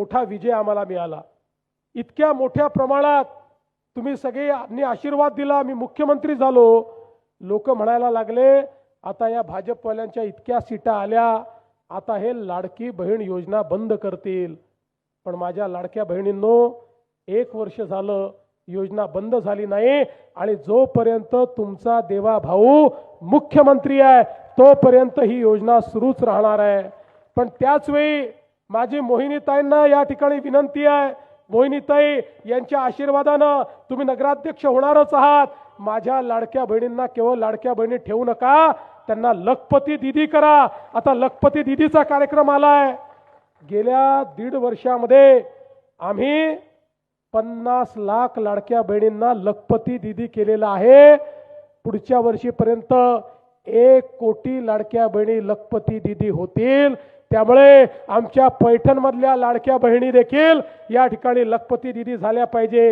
मोठा विजय आम्हाला मिळाला। इतक्या मोठ्या प्रमाणात तुम्ही सगळ्यांनी आशीर्वाद दिला, मी मुख्यमंत्री झालो। लोक म्हणायला लागले आता या भाजपवाल्यांच्या इतक्या सीटा आल्या, आता हे लाडकी बहीण योजना बंद करतील। पण माझ्या लाडक्या बहिणींनो, 1 वर्ष झालं योजना बंद झाली नाही आणि जोपर्यंत तुमचा देवा भाऊ मुख्यमंत्री आहे तोपर्यंत ही योजना सुरूच राहणार आहे। पण त्याच वेळी माझी मोहिनीताईंना या ठिकाणी विनंती आहे, मोहिनीताई यांच्या आशीर्वादानं तुम्ही नगराध्यक्ष होणारच आहात। माझ्या लाडक्या बहिणींना केवळ लाडक्या बहिणी ठेवू नका, त्यांना लखपती दीदी करा। आता लखपती दीदीचा कार्यक्रम आलाय। गेल्या 1.5 वर्षामध्ये आम्ही 50 लाख लाडक्या बहिणींना लखपती दीदी केलेला आहे। पुढच्या वर्षीपर्यंत 1 कोटी लाडक्या बहिणी लखपती दीदी होतील। त्यामुळे आमच्या पैठणमधल्या लाडक्या बहिणी देखील या ठिकाणी लखपती दीदी झाल्या पाहिजे।